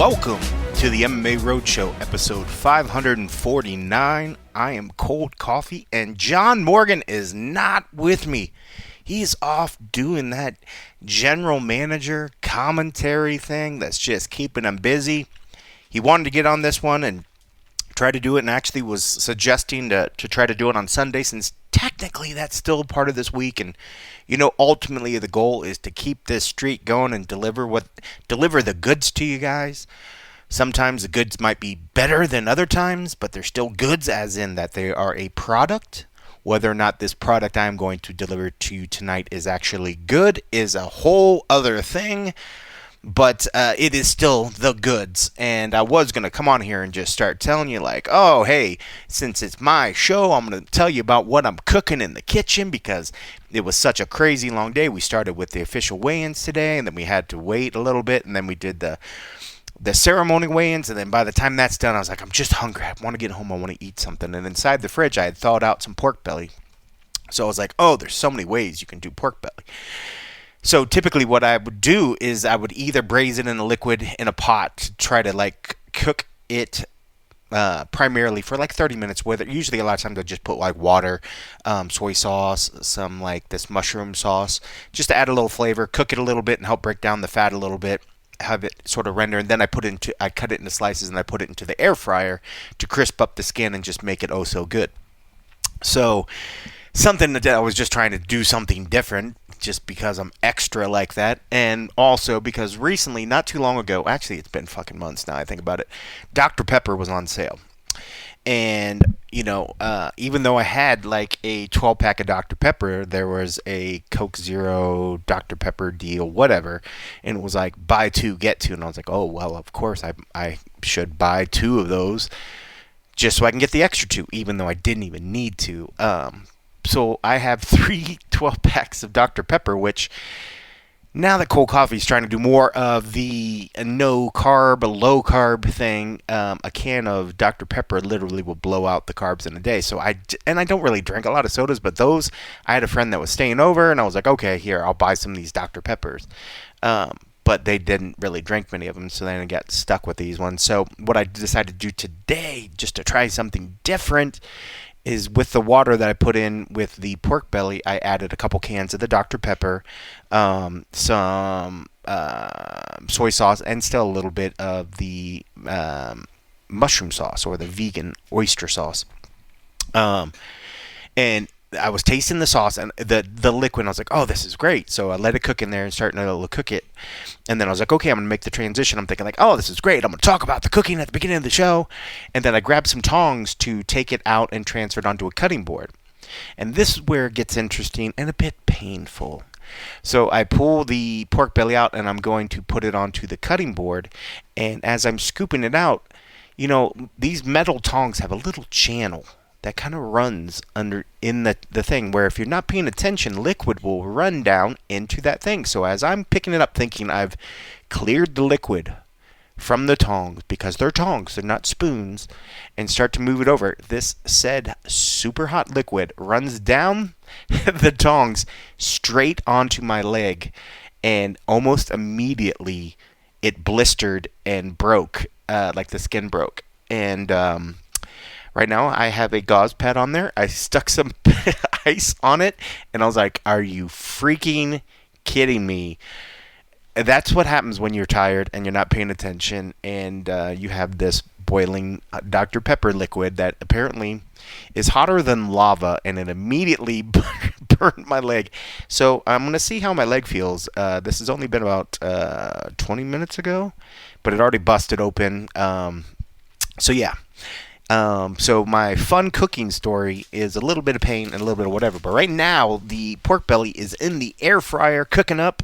Welcome to the MMA Roadshow, episode 549. I am Cold Coffee, and John Morgan is not with me. He's off doing that general manager commentary thing that's just keeping him busy. He wanted to get on this one and try to do it, and actually was suggesting to try to do it on Sunday, since technically that's still part of this week. And ultimately the goal is to keep this streak going and deliver the goods to you guys. Sometimes the goods might be better than other times, but they're still goods, as in that they are a product. Whether or not this product I'm going to deliver to you tonight is actually good is a whole other thing. But it is still the goods. And I was going to come on here and just start telling you, like, oh, hey, since it's my show, I'm going to tell you about what I'm cooking in the kitchen, because it was such a crazy long day. We started with the official weigh-ins today, and then we had to wait a little bit, and then we did the ceremony weigh-ins, and then by the time that's done, I was like, I'm just hungry. I want to get home. I want to eat something. And inside the fridge, I had thawed out some pork belly. So I was like, oh, there's so many ways you can do pork belly. So typically what I would do is I would either braise it in a liquid in a pot to try to cook it primarily for 30 minutes with it. Usually a lot of times I just put water, soy sauce, some this mushroom sauce, just to add a little flavor, cook it a little bit and help break down the fat a little bit, have it sort of render, and then I cut it into slices and I put it into the air fryer to crisp up the skin and just make it oh so good. So something that I was just trying to do something different, just because I'm extra like that, and also because recently, not too long ago, actually it's been fucking months now I think about it, Dr. Pepper was on sale. And, even though I had a 12-pack of Dr. Pepper, there was a Coke Zero Dr. Pepper deal, whatever, and it was buy two, get two, and I was like, oh, well, of course I should buy two of those just so I can get the extra two, even though I didn't even need to. So I have 3 12-packs of Dr. Pepper, which now that Cold Coffee is trying to do more of the no-carb, low-carb thing, a can of Dr. Pepper literally will blow out the carbs in a day. So I don't really drink a lot of sodas, but those, I had a friend that was staying over, and I was like, okay, here, I'll buy some of these Dr. Peppers. But they didn't really drink many of them, so then I got stuck with these ones. So what I decided to do today, just to try something different, is with the water that I put in with the pork belly, I added a couple cans of the Dr. Pepper, some soy sauce, and still a little bit of the mushroom sauce, or the vegan oyster sauce. And I was tasting the sauce and the liquid, and I was like, oh, this is great. So I let it cook in there and started to cook it. And then I was like, okay, I'm going to make the transition. I'm thinking oh, this is great. I'm going to talk about the cooking at the beginning of the show. And then I grabbed some tongs to take it out and transfer it onto a cutting board. And this is where it gets interesting and a bit painful. So I pull the pork belly out, and I'm going to put it onto the cutting board. And as I'm scooping it out, these metal tongs have a little channel that kind of runs under in the thing, where if you're not paying attention, liquid will run down into that thing. So as I'm picking it up, thinking I've cleared the liquid from the tongs, because they're tongs, they're not spoons, and start to move it over, this said super hot liquid runs down the tongs straight onto my leg, and almost immediately it blistered and broke, the skin broke. And right now, I have a gauze pad on there. I stuck some ice on it, and I was like, are you freaking kidding me? That's what happens when you're tired and you're not paying attention, and you have this boiling Dr. Pepper liquid that apparently is hotter than lava, and it immediately burned my leg. So I'm going to see how my leg feels. This has only been about 20 minutes ago, but it already busted open. So yeah. So my fun cooking story is a little bit of pain and a little bit of whatever. But right now, the pork belly is in the air fryer cooking up,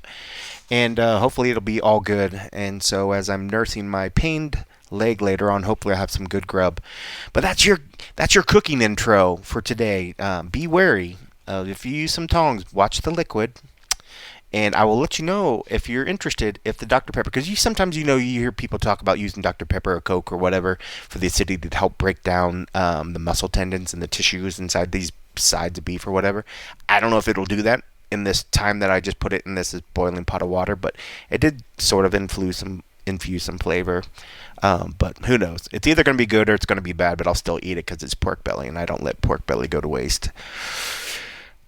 and hopefully it'll be all good. And so as I'm nursing my pained leg later on, hopefully I'll have some good grub. But that's your cooking intro for today. Be wary. If you use some tongs, watch the liquid. And I will let you know if you're interested, if the Dr. Pepper, because sometimes you hear people talk about using Dr. Pepper or Coke or whatever for the acidity to help break down the muscle tendons and the tissues inside these sides of beef or whatever. I don't know if it'll do that in this time that I just put it in this boiling pot of water, but it did sort of influence some infuse some flavor. But who knows? It's either going to be good or it's going to be bad, but I'll still eat it because it's pork belly, and I don't let pork belly go to waste.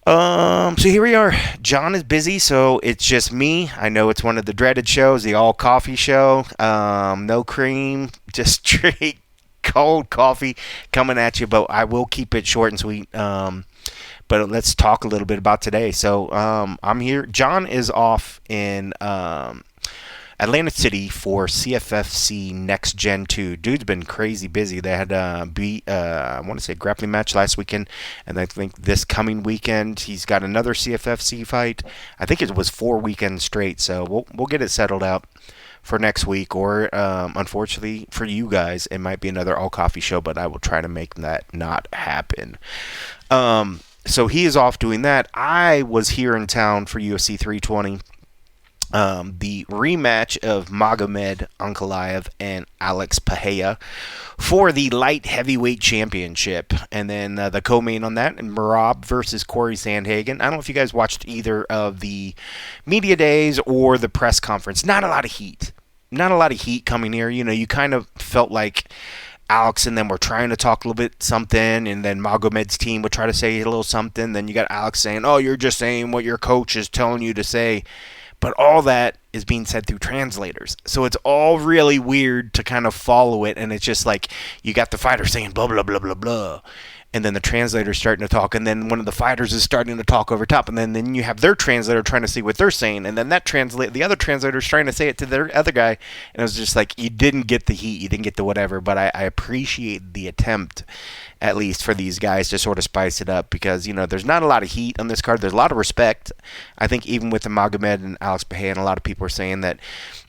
So here we are. John is busy, so it's just me. I know it's one of the dreaded shows, the all coffee show. No cream, just straight cold coffee coming at you, but I will keep it short and sweet. But let's talk a little bit about today. So I'm here. John is off in Atlantic City for CFFC Next Gen 2. Dude's been crazy busy. They had I want to say grappling match last weekend, and I think this coming weekend he's got another CFFC fight. I think it was 4 weekends straight, so we'll get it settled out for next week, or unfortunately for you guys, it might be another all coffee show, but I will try to make that not happen. So he is off doing that. I was here in town for UFC 320. The rematch of Magomed Ankalaev and Alex Pereira for the light heavyweight championship. And then the co-main on that, Merab versus Corey Sandhagen. I don't know if you guys watched either of the media days or the press conference. Not a lot of heat. Not a lot of heat coming here. You know, you kind of felt like Alex and them were trying to talk a little bit something, and then Magomed's team would try to say a little something. Then you got Alex saying, oh, you're just saying what your coach is telling you to say. But all that is being said through translators. So it's all really weird to kind of follow it. And it's just like you got the fighter saying blah, blah, blah, blah, blah. And then the translator's starting to talk. And then one of the fighters is starting to talk over top. And then you have their translator trying to see what they're saying. And then the other translator's trying to say it to their other guy. And it was just like you didn't get the heat. You didn't get the whatever. But I appreciate the attempt, at least for these guys, to sort of spice it up, because, you know, there's not a lot of heat on this card. There's a lot of respect. I think even with the Magomed and Alex Pereira, and a lot of people are saying that,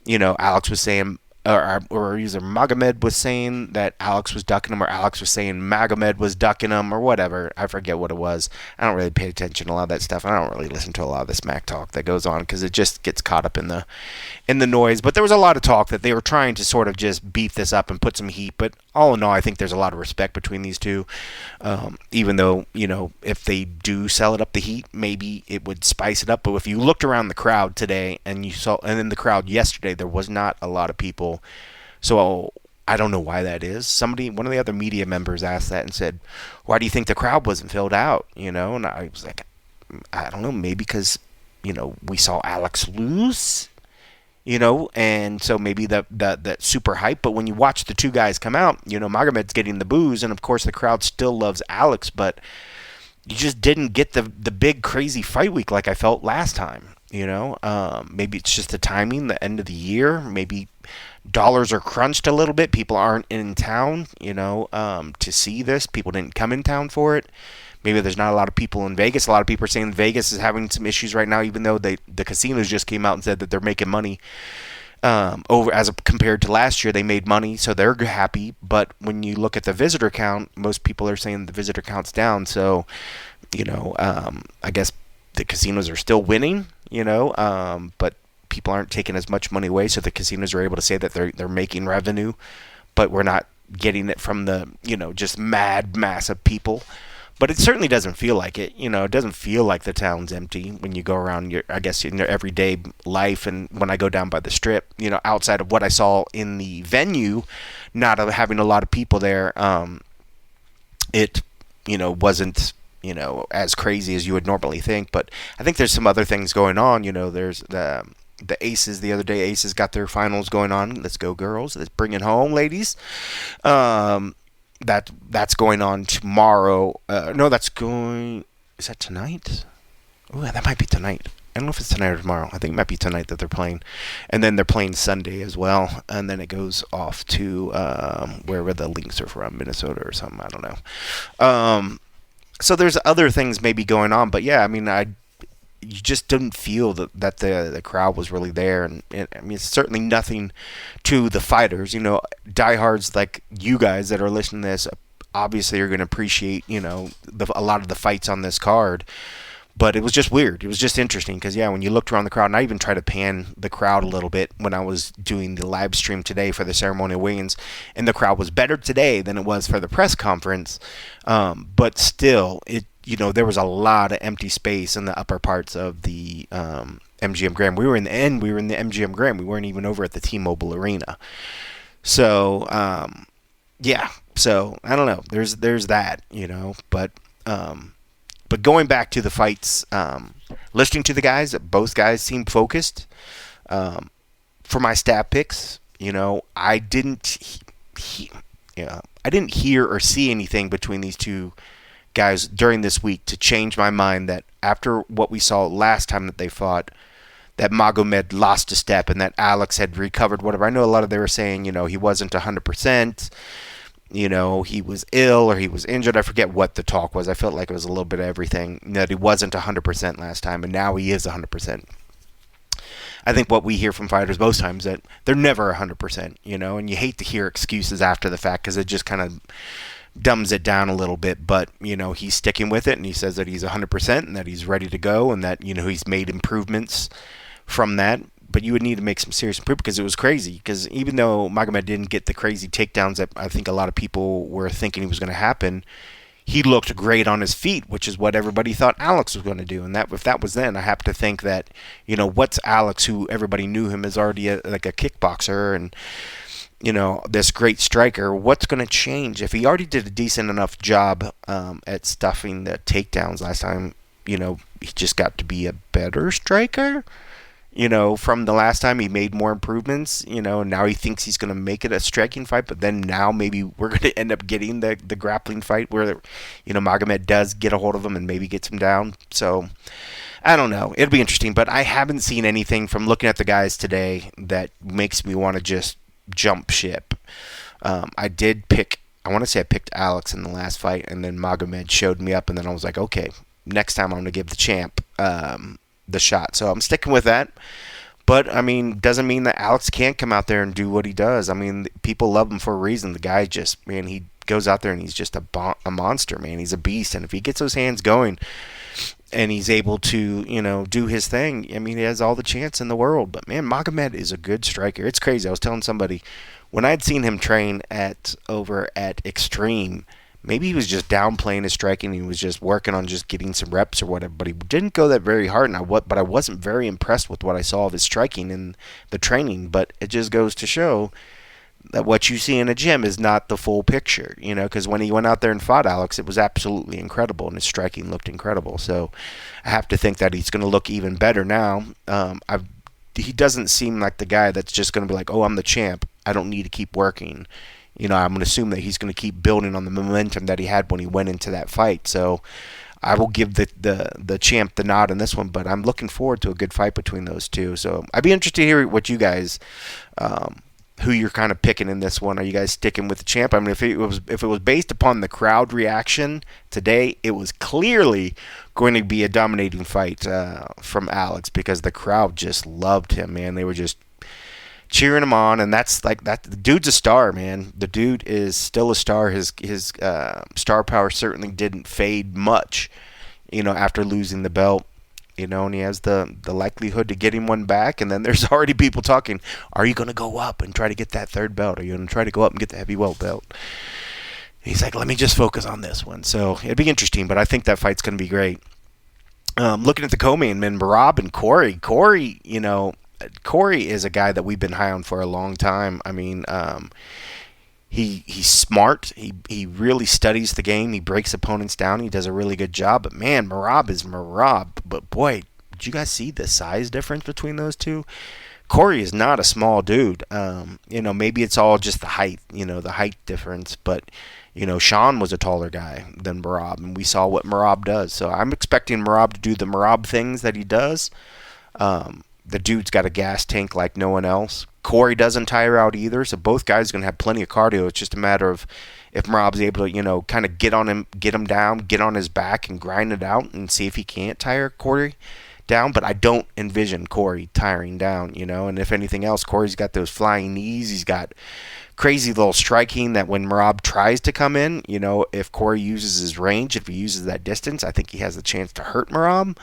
you know, Alex was saying, or either Magomed was saying that Alex was ducking him, or Alex was saying Magomed was ducking him, or whatever. I forget what it was. I don't really pay attention to a lot of that stuff. I don't really listen to a lot of the smack talk that goes on, because it just gets caught up in the noise. But there was a lot of talk that they were trying to sort of just beef this up and put some heat. But all in all, I think there's a lot of respect between these two. Even though, you know, if they do sell it up the heat, maybe it would spice it up. But if you looked around the crowd today and you saw, and in the crowd yesterday, there was not a lot of people. So I don't know why that is. One of the other media members asked that and said, why do you think the crowd wasn't filled out? You know, and I was like, I don't know, maybe because, you know, we saw Alex lose, you know, and so maybe that super hype. But when you watch the two guys come out, you know, Magomed's getting the boos, and of course the crowd still loves Alex, but you just didn't get the big crazy fight week like I felt last time. You know, maybe it's just the timing, the end of the year. Maybe dollars are crunched a little bit. People aren't in town, you know, to see this. People didn't come in town for it. Maybe there's not a lot of people in Vegas. A lot of people are saying Vegas is having some issues right now, even though the casinos just came out and said that they're making money compared to last year. They made money, so they're happy. But when you look at the visitor count, most people are saying the visitor count's down. So, you know, I guess the casinos are still winning, you know, but people aren't taking as much money away, so the casinos are able to say that they're making revenue, but we're not getting it from the, you know, just mad mass of people. But it certainly doesn't feel like it. You know, it doesn't feel like the town's empty when you go around your everyday life. And when I go down by the strip, you know, outside of what I saw in the venue, not having a lot of people there, it, you know, wasn't, you know, as crazy as you would normally think. But I think there's some other things going on. You know, there's the Aces the other day. Aces got their finals going on. Let's go, girls. Let's bring it home, ladies. That's going on tomorrow. No, that's going... Is that tonight? Oh, that might be tonight. I don't know if it's tonight or tomorrow. I think it might be tonight that they're playing. And then they're playing Sunday as well. And then it goes off to wherever the Lynx are from, Minnesota or something. I don't know. So there's other things maybe going on. But yeah, I mean, you just didn't feel that the crowd was really there. And I mean, it's certainly nothing to the fighters. You know, diehards like you guys that are listening to this obviously are going to appreciate, you know, a lot of the fights on this card. But it was just weird. It was just interesting because, yeah, when you looked around the crowd, and I even tried to pan the crowd a little bit when I was doing the live stream today for the ceremonial weigh-ins, and the crowd was better today than it was for the press conference. But still, you know, there was a lot of empty space in the upper parts of the MGM Grand. We were in the end. We were in the MGM Grand. We weren't even over at the T-Mobile Arena. So yeah. So I don't know. There's that, but going back to the fights, listening to the guys, both guys seem focused. For my stat picks, I didn't hear or see anything between these two guys during this week to change my mind that after what we saw last time that they fought, that Magomed lost a step and that Alex had recovered, whatever. I know a lot of they were saying, he wasn't 100%, he was ill or he was injured. I forget what the talk was. I felt like it was a little bit of everything, that he wasn't 100% last time, and now he is 100%. I think what we hear from fighters most times that they're never 100%, and you hate to hear excuses after the fact because it just kind of dumbs it down a little bit, but he's sticking with it, and he says that he's 100% and that he's ready to go, and that he's made improvements from that. But you would need to make some serious improvement because it was crazy. Because even though Magomed didn't get the crazy takedowns that I think a lot of people were thinking was going to happen, he looked great on his feet, which is what everybody thought Alex was going to do. And that if that was then, I happen to think that what's Alex, who everybody knew him as already like a kickboxer and this great striker, what's going to change? If he already did a decent enough job at stuffing the takedowns last time, he just got to be a better striker. From the last time he made more improvements, and now he thinks he's going to make it a striking fight, but then now maybe we're going to end up getting the grappling fight where, Magomed does get a hold of him and maybe gets him down. So, I don't know. It'll be interesting, but I haven't seen anything from looking at the guys today that makes me want to just jump ship. I want to say I picked Alex in the last fight, and then Magomed showed me up, and then I was like, okay, next time I'm going to give the champ the shot. So I'm sticking with that. But, doesn't mean that Alex can't come out there and do what he does. People love him for a reason. The guy just, man, he goes out there and he's just a monster, man. He's a beast. And if he gets those hands going and he's able to, do his thing, he has all the chance in the world. But, man, Magomed is a good striker. It's crazy. I was telling somebody, when I'd seen him train over at Extreme, maybe he was just downplaying his striking. He was just working on just getting some reps or whatever. But he didn't go that very hard. But I wasn't very impressed with what I saw of his striking in the training. But it just goes to show that what you see in a gym is not the full picture. Because when he went out there and fought Alex, it was absolutely incredible, and his striking looked incredible. So I have to think that he's going to look even better now. He doesn't seem like the guy that's just going to be like, oh, I'm the champ, I don't need to keep working. I'm going to assume that he's going to keep building on the momentum that he had when he went into that fight. So I will give the champ the nod in this one, but I'm looking forward to a good fight between those two. So I'd be interested to hear what you guys, who you're kind of picking in this one. Are you guys sticking with the champ? If it was based upon the crowd reaction today, it was clearly going to be a dominating fight from Alex because the crowd just loved him, man. They were just cheering him on, and that's like that. The dude's a star, man. The dude is still a star. His star power certainly didn't fade much, after losing the belt. And he has the likelihood to getting one back. And then there's already people talking, are you going to go up and try to get that third belt? Are you going to try to go up and get the heavyweight belt? And he's like, let me just focus on this one. So it'd be interesting, but I think that fight's going to be great. Looking at the co-main men, Merab and Corey. Corey is a guy that we've been high on for a long time. He's smart. He really studies the game. He breaks opponents down. He does a really good job. But, man, Merab is Merab. But, boy, did you guys see the size difference between those two? Corey is not a small dude. Maybe it's all just the height, the height difference. But, Sean was a taller guy than Merab, and we saw what Merab does. So I'm expecting Merab to do the Merab things that he does. The dude's got a gas tank like no one else. Corey doesn't tire out either, so both guys are going to have plenty of cardio. It's just a matter of if Merab's able to, kind of get him down, get on his back and grind it out and see if he can't tire Corey down. But I don't envision Corey tiring down, and if anything else, Corey's got those flying knees. He's got crazy little striking that when Merab tries to come in, if Corey uses his range, if he uses that distance, I think he has the chance to hurt Merab,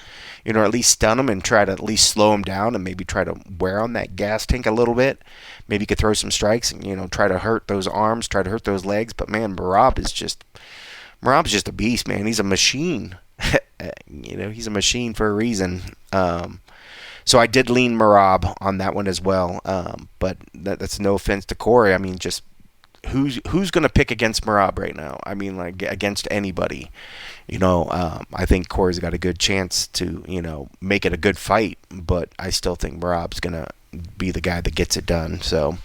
or at least stun him and try to at least slow him down and maybe try to wear on that gas tank a little bit. Maybe he could throw some strikes and, try to hurt those arms, try to hurt those legs. But, man, Merab's just a beast, man. He's a machine. He's a machine for a reason. So I did lean Marab on that one as well. But that's no offense to Corey. I mean, just who's going to pick against Marab right now? I mean, like against anybody. I think Corey's got a good chance to, make it a good fight, but I still think Marab's going to be the guy that gets it done. So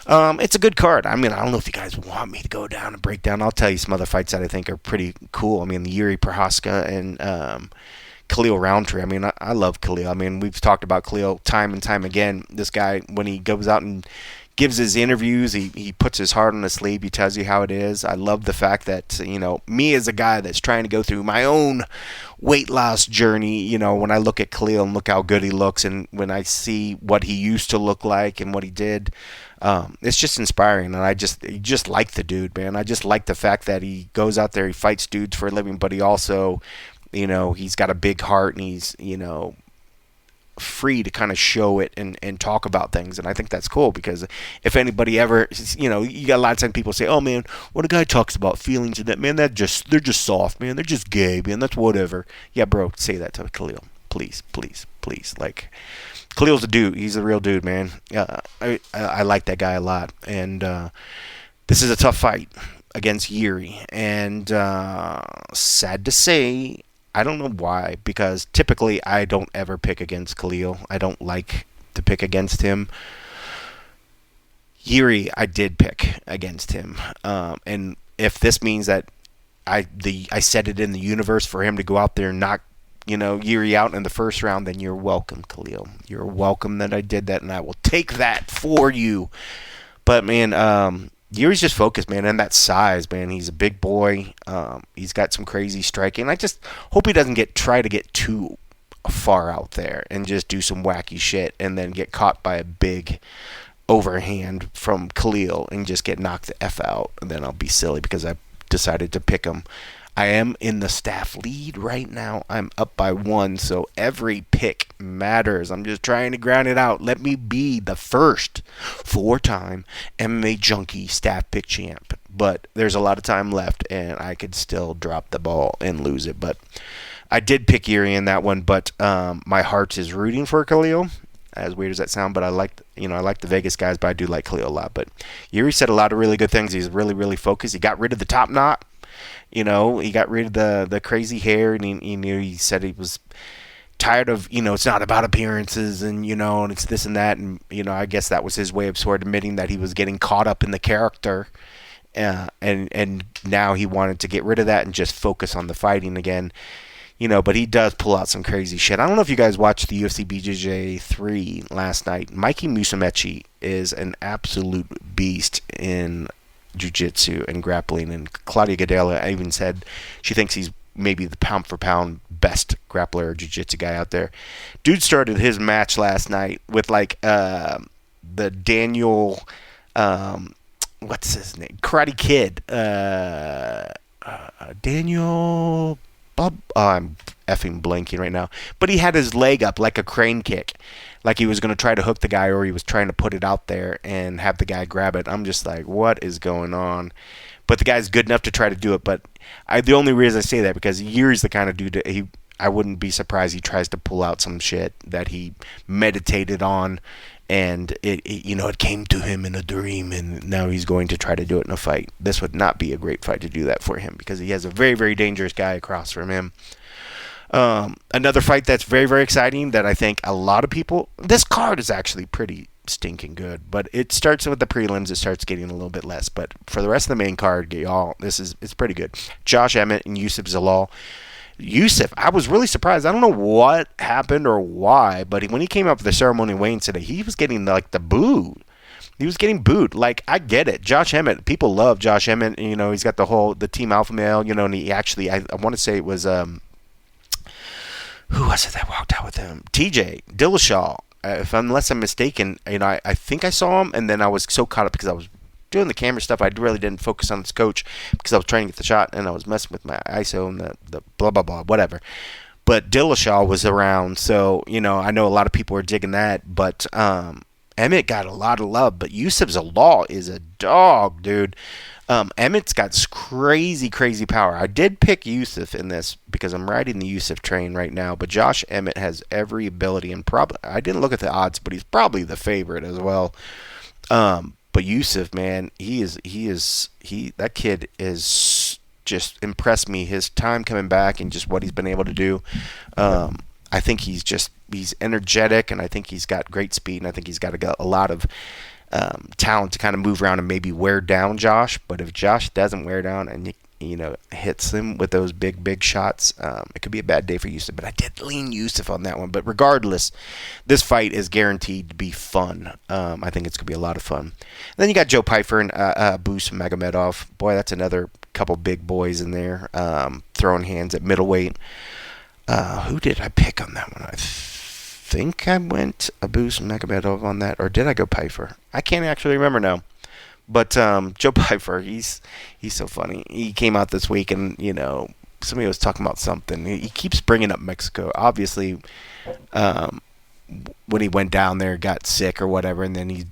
it's a good card. I mean, I don't know if you guys want me to go down and break down. I'll tell you some other fights that I think are pretty cool. I mean, the Yuri Prohaska and Khalil Roundtree. I mean, I love Khalil. I mean, we've talked about Khalil time and time again. This guy, when he goes out and gives his interviews, he puts his heart on his sleeve. He tells you how it is. I love the fact that, me as a guy that's trying to go through my own weight loss journey, when I look at Khalil and look how good he looks, and when I see what he used to look like and what he did, it's just inspiring. And I just like the dude, man. I just like the fact that he goes out there, he fights dudes for a living, but he also, he's got a big heart, and he's, free to kind of show it and talk about things. And I think that's cool, because if anybody ever, you got a lot of times people say, oh man, when a guy talks about feelings and that, man, they're just soft, man, they're just gay, man, that's whatever. Yeah, bro, say that to Khalil, please. Like, Khalil's a dude. He's a real dude, man. I like that guy a lot. And this is a tough fight against Yuri, and sad to say, I don't know why, because typically I don't ever pick against Khalil. I don't like to pick against him. Yuri, I did pick against him. And if this means that I set it in the universe for him to go out there and knock, Yuri out in the first round, then you're welcome, Khalil. You're welcome that I did that, and I will take that for you. But, man, Yuri's just focused, man, and that size, man. He's a big boy. He's got some crazy striking. I just hope he doesn't try to get too far out there and just do some wacky shit and then get caught by a big overhand from Khalil and just get knocked the F out. And then I'll be silly because I decided to pick him. I am in the staff lead right now. I'm up by 1, so every pick matters. I'm just trying to ground it out. Let me be the first 4-time MMA Junkie staff pick champ. But there's a lot of time left, and I could still drop the ball and lose it. But I did pick Yuri in that one, but my heart is rooting for Khalil. As weird as that sounds, but I like the Vegas guys, but I do like Khalil a lot. But Yuri said a lot of really good things. He's really, really focused. He got rid of the top knot. He got rid of the crazy hair, and he said he was tired of, it's not about appearances, and, and it's this and that. And, I guess that was his way of sort of admitting that he was getting caught up in the character. And now he wanted to get rid of that and just focus on the fighting again. But he does pull out some crazy shit. I don't know if you guys watched the UFC BJJ 3 last night. Mikey Musumeci is an absolute beast in jiu-jitsu and grappling, and Claudia Gadelha even said she thinks he's maybe the pound for pound best grappler or jiu-jitsu guy out there. Dude started his match last night with like the Daniel what's his name, Karate Kid, Daniel Bob, I'm effing blanking right now, but he had his leg up like a crane kick, like he was going to try to hook the guy, or he was trying to put it out there and have the guy grab it. I'm just like, what is going on? But the guy's good enough to try to do it. But the only reason I say that, because Yuri's the kind of dude that I wouldn't be surprised he tries to pull out some shit that he meditated on, and it came to him in a dream, and now he's going to try to do it in a fight. This would not be a great fight to do that for him, because he has a very, very dangerous guy across from him. Another fight that's very, very exciting that I think a lot of people... This card is actually pretty stinking good, but it starts with the prelims. It starts getting a little bit less, but for the rest of the main card, y'all, it's pretty good. Josh Emmett and Yusuf Zalal. Yusuf, I was really surprised. I don't know what happened or why, but when he came up for the ceremony weighing today, he was getting like the boo. He was getting booed. Like, I get it. Josh Emmett, people love Josh Emmett. He's got the Team Alpha Male, and he actually, I want to say it was, who was it that walked out with him? TJ Dillashaw. Unless I'm mistaken, I think I saw him, and then I was so caught up because I was doing the camera stuff. I really didn't focus on his coach because I was trying to get the shot, and I was messing with my ISO and the blah, blah, blah, whatever. But Dillashaw was around, so, I know a lot of people are digging that, but Emmett got a lot of love, but Yusuf Zalal is a dog, dude. Emmett's got crazy, crazy power. I did pick Yusuf in this because I'm riding the Yusuf train right now, but Josh Emmett has every ability, and probably I didn't look at the odds, but he's probably the favorite as well. But Yusuf, man, that kid is just impressed me. His time coming back and just what he's been able to do. I think he's energetic, and I think he's got great speed, and I think he's got a lot of talent to kind of move around and maybe wear down Josh. But if Josh doesn't wear down and hits him with those big shots, it could be a bad day for Yusuf. But I did lean Yusuf on that one. But regardless, this fight is guaranteed to be fun. I think it's gonna be a lot of fun. And then you got Joe Pyfer and Abus Magomedov. Boy, that's another couple big boys in there throwing hands at middleweight. Who did I pick on that one? I think I went Abus Magomedov on that, or did I go Pyfer? I can't actually remember now. But Joe Pyfer, he's so funny. He came out this week, and somebody was talking about something. He keeps bringing up Mexico. Obviously, when he went down there, got sick or whatever, and then he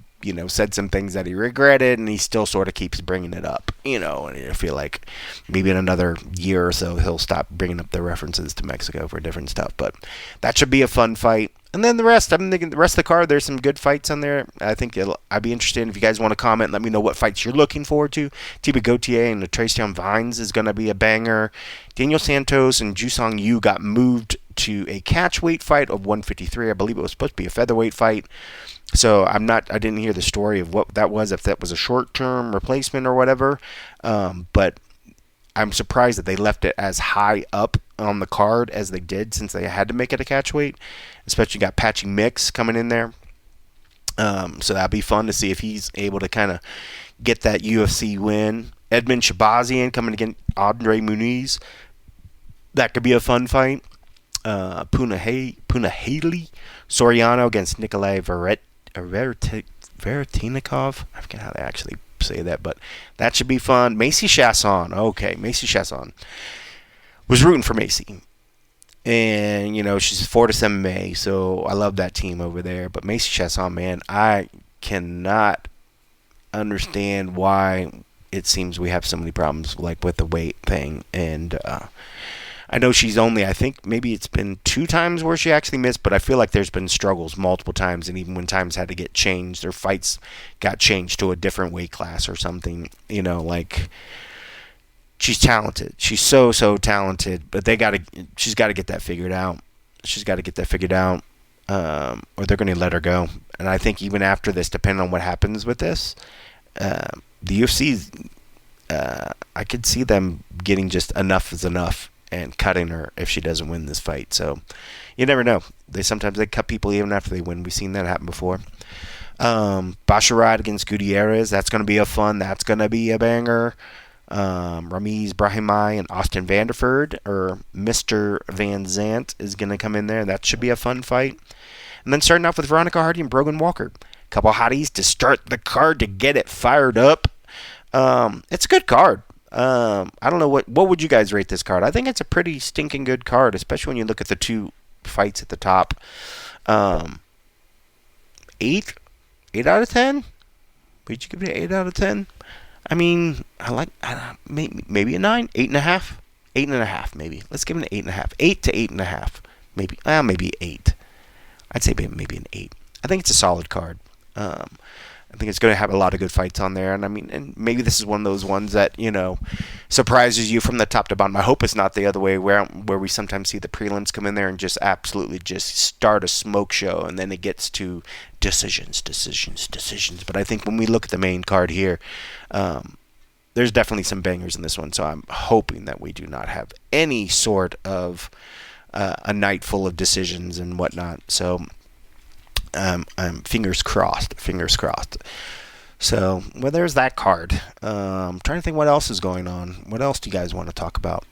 said some things that he regretted, and he still sort of keeps bringing it up, and I feel like maybe in another year or so he'll stop bringing up the references to Mexico for different stuff. But that should be a fun fight. And then I'm thinking the rest of the card, there's some good fights on there. I think I'd be interested if you guys want to comment. Let me know what fights you're looking forward to. Tiba Gautier and the Tracion Vines is going to be a banger. Daniel Santos and Jusong Yu got moved to a catchweight fight of 153. I believe it was supposed to be a featherweight fight. So I didn't hear the story of what that was, if that was a short-term replacement or whatever. But I'm surprised that they left it as high up on the card as they did, since they had to make it a catchweight. Especially got Patchy Mix coming in there. So that'll be fun to see if he's able to kind of get that UFC win. Edmund Shabazian coming against Andre Muniz. That could be a fun fight. Punahele Soriano against Nikolai Veretinikov. I forget how they actually say that, but that should be fun. Macy Chasson. Okay, Macy Chasson. Was rooting for Macy. And, she's Fortis MMA, so I love that team over there. But Macy Chasson, man, I cannot understand why it seems we have so many problems, like with the weight thing. And I know she's only, I think maybe it's been 2 times where she actually missed, but I feel like there's been struggles multiple times, and even when times had to get changed, their fights got changed to a different weight class or something, like... She's talented. She's so talented, but she's got to get that figured out. Or they're going to let her go. And I think even after this, depending on what happens with this, the UFC, I could see them getting just enough is enough and cutting her if she doesn't win this fight. So you never know. Sometimes they cut people even after they win. We've seen that happen before. Basharat against Gutierrez. That's going to be that's going to be a banger. Ramiz Brahimai and Austin Vanderford, or Mr. Van Zant, is going to come in there. That should be a fun fight. And then starting off with Veronica Hardy and Brogan Walker. Couple hotties to start the card to get it fired up. It's a good card. I don't know what would you guys rate this card? I think it's a pretty stinking good card, especially when you look at the 2 fights at the top. 8 out of 10? Would you give it an 8 out of 10? I mean, maybe a 9, 8.5, 8.5 maybe. Let's give it an 8.5, 8 to 8.5, maybe. Maybe 8. I'd say maybe an 8. I think it's a solid card. I think it's going to have a lot of good fights on there, and maybe this is one of those ones that surprises you from the top to bottom. I hope it's not the other way where we sometimes see the prelims come in there and just absolutely just start a smoke show, and then it gets to decisions. But I think when we look at the main card here, there's definitely some bangers in this one. So I'm hoping that we do not have any sort of a night full of decisions and whatnot. So. I'm fingers crossed. So, well, there's that card. I'm trying to think what else is going on. What else do you guys want to talk about?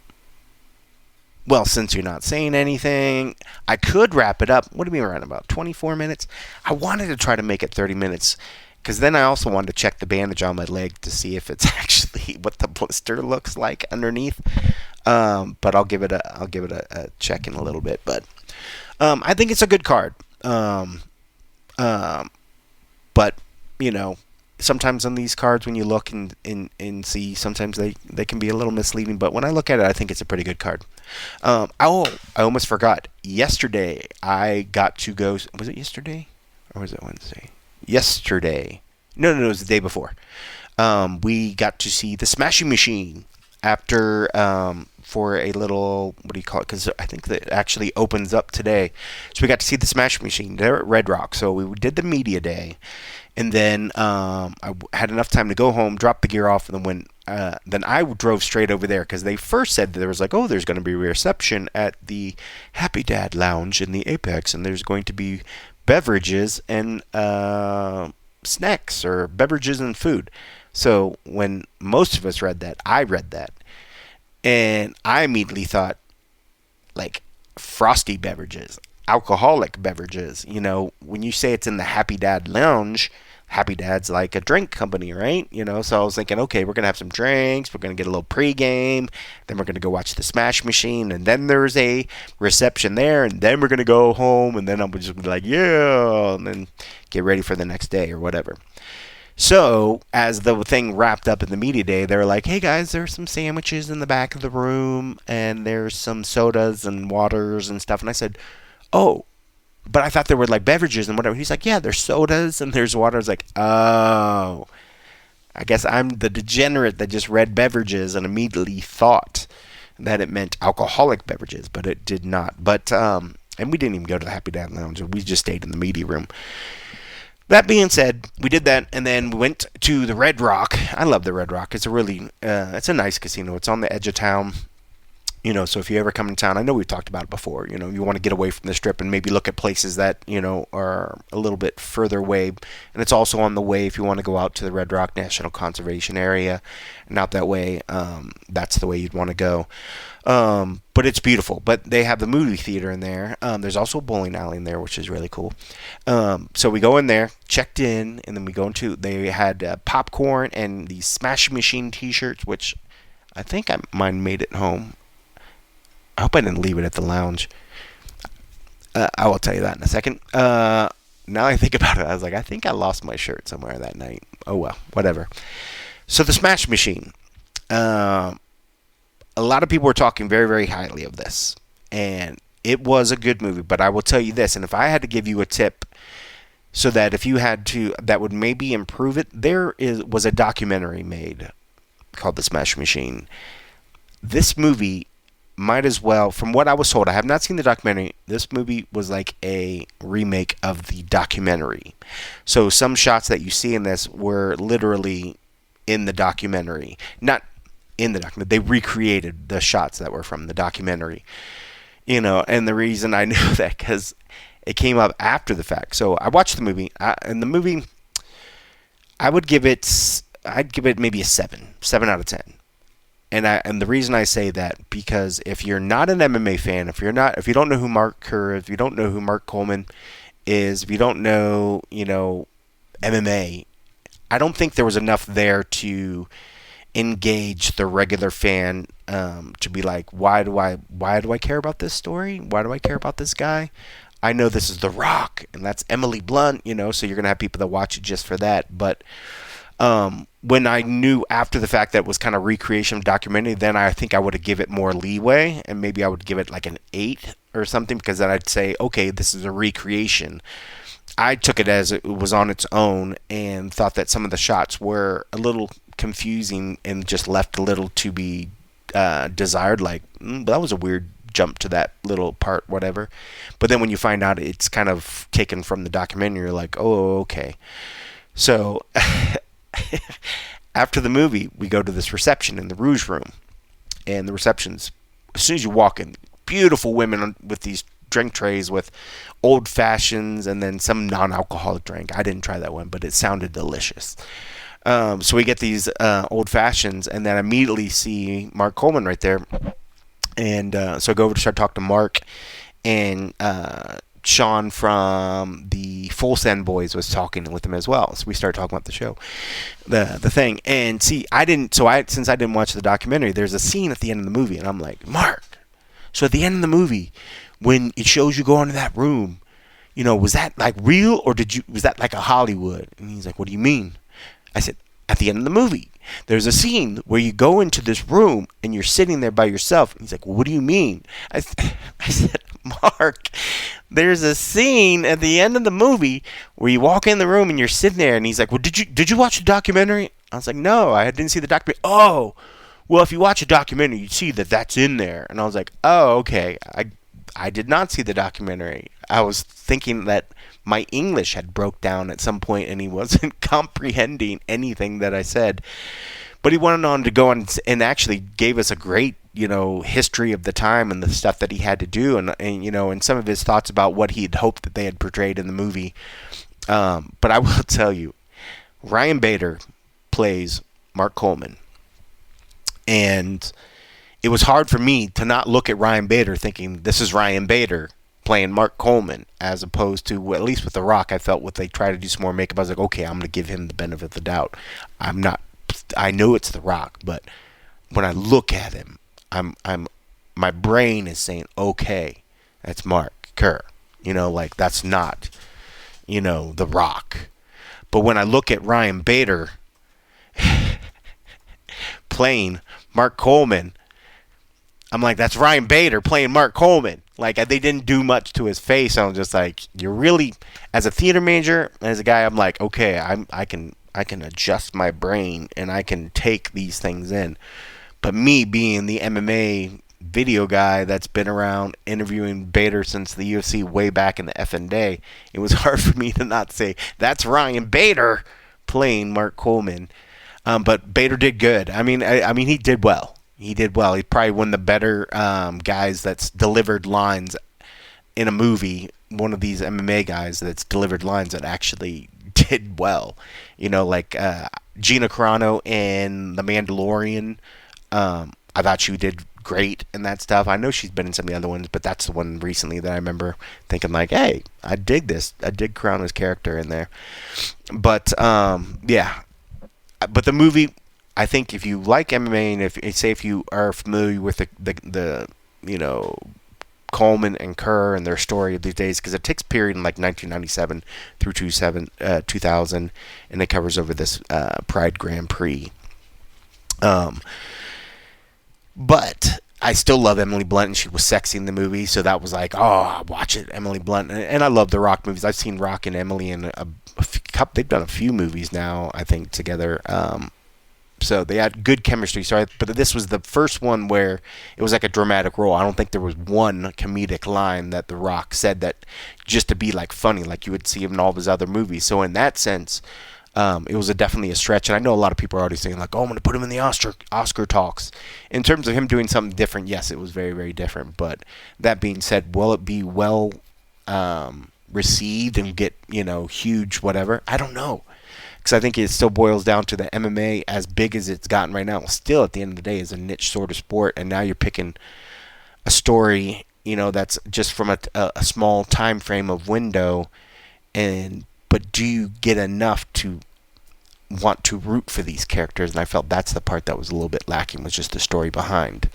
Well, since you're not saying anything, I could wrap it up. What do we run about? 24 minutes? I wanted to try to make it 30 minutes, because then I also wanted to check the bandage on my leg to see if it's actually what the blister looks like underneath. But I'll give it a check in a little bit. But I think it's a good card. But sometimes on these cards when you look and see, sometimes they can be a little misleading. But when I look at it, I think it's a pretty good card. I almost forgot. Yesterday, I got to go. Was it yesterday? Or was it Wednesday? Yesterday. No, it was the day before. We got to see the Smashing Machine after for a little, what do you call it? Because I think that it actually opens up today. So we got to see the Smashing Machine. They're at Red Rock. So we did the media day. And then I had enough time to go home, drop the gear off, and then I drove straight over there because they first said that there was like, oh, there's going to be a reception at the Happy Dad Lounge in the Apex, and there's going to be beverages and snacks or beverages and food. So when most of us read that, I read that, and I immediately thought like frosty beverages, alcoholic beverages. You know, when you say it's in the Happy Dad Lounge, Happy Dad's like a drink company, right? You know, so I was thinking, okay, we're going to have some drinks, we're going to get a little pregame, then we're going to go watch the Smash Machine, and then there's a reception there, and then we're going to go home, and then I'm just be like, yeah, and then get ready for the next day or whatever. So, as the thing wrapped up in the media day, they were like, hey guys, there's some sandwiches in the back of the room, and there's some sodas and waters and stuff, and I said, oh, but I thought there were like beverages and whatever. He's like, yeah, there's sodas and there's water. I was like, oh, I guess I'm the degenerate that just read beverages and immediately thought that it meant alcoholic beverages, but it did not. But, and we didn't even go to the Happy Dad Lounge. We just stayed in the media room. That being said, we did that, and then we went to the Red Rock. I love the Red Rock. It's a really, it's a nice casino. It's on the edge of town. You know, so if you ever come in town, I know we've talked about it before, you know, you want to get away from the Strip and maybe look at places that, you know, are a little bit further away. And it's also on the way if you want to go out to the Red Rock National Conservation Area and out that way. That's the way you'd want to go. But it's beautiful. But they have the movie theater in there. There's also a bowling alley in there, which is really cool. So we go in there, checked in, and then we go into, they had popcorn and these Smashing Machine t-shirts, which I think mine made it home. I hope I didn't leave it at the lounge. I will tell you that in a second. Now I think about it, I was like, I think I lost my shirt somewhere that night. Oh well, whatever. So the Smash Machine. A lot of people were talking very, very highly of this. And it was a good movie, but I will tell you this, and if I had to give you a tip so that if you had to, that would maybe improve it, was a documentary made called The Smash Machine. This movie might as well, from what I was told, I have not seen the documentary, this movie was like a remake of the documentary. So some shots that you see in this were literally in the documentary. Not in the documentary, they recreated the shots that were from the documentary. You know, and the reason I knew that, because it came up after the fact. So I watched the movie, and the movie, I'd give it maybe a 7 out of 10. And the reason I say that, because if you're not an MMA fan, if you don't know who Mark Kerr, if you don't know who Mark Coleman is, if you don't know, you know, MMA, I don't think there was enough there to engage the regular fan to be like, why do I care about this story? Why do I care about this guy? I know this is The Rock, and that's Emily Blunt, you know, so you're gonna have people that watch it just for that, but. When I knew after the fact that it was kind of recreation of documentary, then I think I would have give it more leeway, and maybe I would give it like an 8 or something, because then I'd say, okay, this is a recreation. I took it as it was on its own and thought that some of the shots were a little confusing and just left a little to be desired, like, that was a weird jump to that little part, whatever. But then when you find out it's kind of taken from the documentary, you're like, oh, okay. So after the movie, we go to this reception in the Rouge Room. And the reception's, as soon as you walk in, beautiful women with these drink trays with old fashions and then some non-alcoholic drink. I didn't try that one, but it sounded delicious. So we get these old fashions, and then immediately see Mark Coleman right there. And so I go over to start talking to Mark, and Sean from the Full Send Boys was talking with him as well. So we started talking about the show, the thing. And see, since I didn't watch the documentary, there's a scene at the end of the movie, and I'm like, Mark, so at the end of the movie, when it shows you go into that room, you know, was that like real, or was that like a Hollywood? And he's like, what do you mean? I said, at the end of the movie, there's a scene where you go into this room and you're sitting there by yourself. And he's like, well, what do you mean? I said, Mark, there's a scene at the end of the movie where you walk in the room and you're sitting there. And he's like, well, did you watch the documentary? I was like, no, I didn't see the documentary. Oh, well, if you watch a documentary, you'd see that that's in there. And I was like, oh, okay. I did not see the documentary. I was thinking that my English had broke down at some point and he wasn't comprehending anything that I said. But he went on to go on and actually gave us a great, history of the time and the stuff that he had to do, and some of his thoughts about what he had hoped that they had portrayed in the movie. But I will tell you, Ryan Bader plays Mark Coleman, and it was hard for me to not look at Ryan Bader thinking this is Ryan Bader playing Mark Coleman, as opposed to, at least with The Rock, I felt when they tried to do some more makeup, I was like, okay, I'm going to give him the benefit of the doubt. I know it's The Rock, but when I look at him, my brain is saying, okay, that's Mark Kerr. That's not, The Rock. But when I look at Ryan Bader playing Mark Coleman, I'm like, that's Ryan Bader playing Mark Coleman. Like, they didn't do much to his face. I was just like, you're really, as a theater major, as a guy, I'm like, okay, I can adjust my brain and I can take these things in. But me being the MMA video guy that's been around interviewing Bader since the UFC way back in the effing day, it was hard for me to not say, that's Ryan Bader playing Mark Coleman. But Bader did good. I mean, he did well. He did well. He's probably one of the better guys that's delivered lines in a movie. One of these MMA guys that's delivered lines that actually did well. Like Gina Carano in The Mandalorian. I thought she did great in that stuff. I know she's been in some of the other ones, but that's the one recently that I remember thinking like, hey, I dig this. I dig Carano's character in there. But yeah. But the movie, I think if you like MMA and if you are familiar with the Coleman and Kerr and their story of these days, because it takes period in like 1997 through 2000, and it covers over this Pride Grand Prix. But I still love Emily Blunt, and she was sexy in the movie, so that was like, oh, I'll watch it, Emily Blunt. And I love the Rock movies. I've seen Rock and Emily in they've done a few movies now, I think, together. So they had good chemistry. But this was the first one where it was like a dramatic role. I don't think there was one comedic line that The Rock said that just to be like funny, like you would see him in all of his other movies. So in that sense, it was definitely a stretch. And I know a lot of people are already saying like, oh, I'm going to put him in the Oscar talks. In terms of him doing something different, yes, it was very, very different. But that being said, will it be well received and get, huge whatever? I don't know. Because I think it still boils down to the MMA, as big as it's gotten right now, still at the end of the day is a niche sort of sport. And now you're picking a story, that's just from a small time frame of window. But do you get enough to want to root for these characters? And I felt that's the part that was a little bit lacking, was just the story behind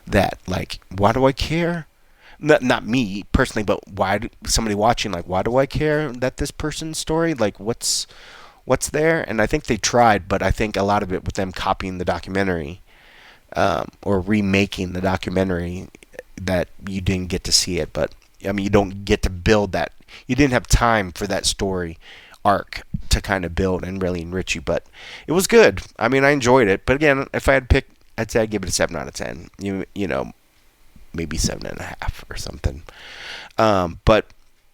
that. Like, why do I care? Not me personally, but somebody watching, like, why do I care that this person's story? Like, what's there? And I think they tried, but I think a lot of it with them copying the documentary or remaking the documentary, that you didn't get to see it. But I mean, you don't get to build that. You didn't have time for that story arc to kind of build and really enrich you. But it was good. I mean, I enjoyed it. But again, if I had to pick, I'd say I'd give it a 7 out of 10. Maybe 7.5 or something. But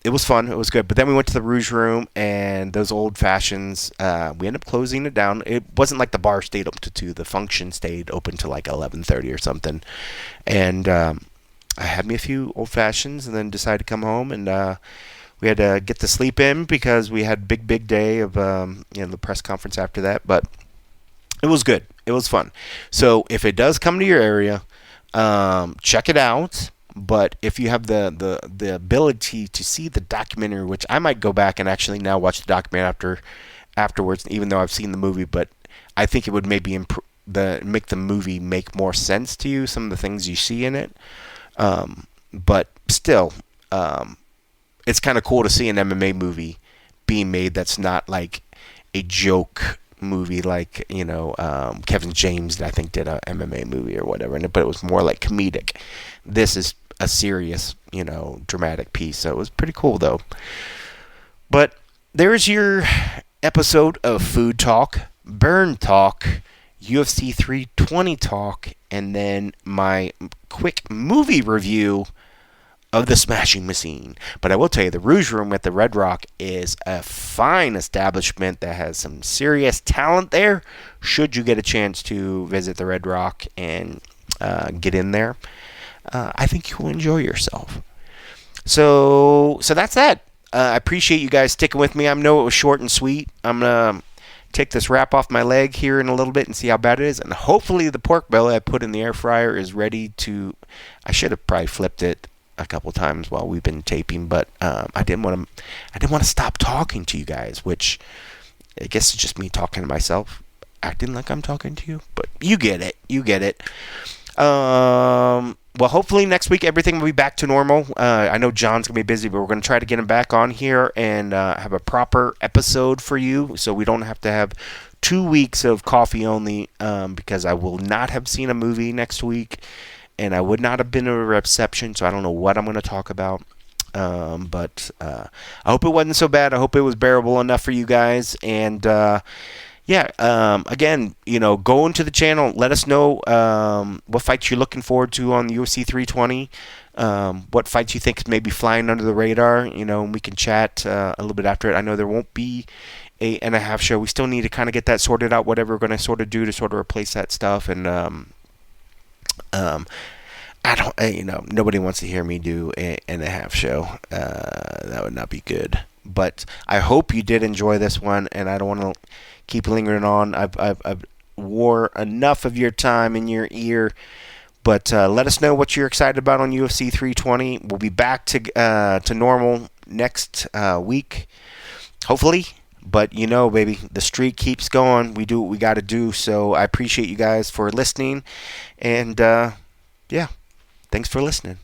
it was fun. It was good. But then we went to the Rouge Room, and those old fashions, we ended up closing it down. It wasn't like the bar stayed open to 2. The function stayed open to like 11:30 or something. And I had me a few old fashions and then decided to come home. And we had to get the sleep in because we had big day of the press conference after that. But it was good. It was fun. So if it does come to your area, check it out. But if you have the ability to see the documentary, which I might go back and actually now watch the documentary afterwards, even though I've seen the movie, but I think it would maybe make the movie make more sense to you, some of the things you see in it. But still, it's kind of cool to see an MMA movie being made that's not like a joke movie like, Kevin James, I think, did a MMA movie or whatever, but it was more like comedic. This is a serious, dramatic piece. So it was pretty cool, though. But there's your episode of Food Talk, Burn Talk, UFC 320 Talk, and then my quick movie review of The Smashing Machine. But I will tell you, the Rouge Room at the Red Rock is a fine establishment that has some serious talent there. Should you get a chance to visit the Red Rock and get in there, I think you will enjoy yourself. So that's that. I appreciate you guys sticking with me. I know it was short and sweet. I'm going to take this wrap off my leg here in a little bit and see how bad it is. And hopefully the pork belly I put in the air fryer is ready to... I should have probably flipped it a couple times while we've been taping, but I didn't want to stop talking to you guys, which I guess is just me talking to myself, acting like I'm talking to you. But you get it. Well, hopefully next week everything will be back to normal. I know John's going to be busy, but we're going to try to get him back on here and have a proper episode for you so we don't have to have 2 weeks of coffee only, because I will not have seen a movie next week and I would not have been at a reception, so I don't know what I'm going to talk about. But I hope it wasn't so bad. I hope it was bearable enough for you guys. And again, go into the channel. Let us know what fights you're looking forward to on the UFC 320. What fights you think may be flying under the radar. And we can chat a little bit after it. I know there won't be a and a half show. We still need to kind of get that sorted out. Whatever we're going to sort of do to sort of replace that stuff. And I don't. Nobody wants to hear me do a and a half show. That would not be good. But I hope you did enjoy this one, and I don't want to keep lingering on. I've wore enough of your time in your ear, but let us know what you're excited about on UFC 320. We'll be back to normal next week, hopefully. But baby, the streak keeps going. We do what we got to do. So I appreciate you guys for listening, and thanks for listening.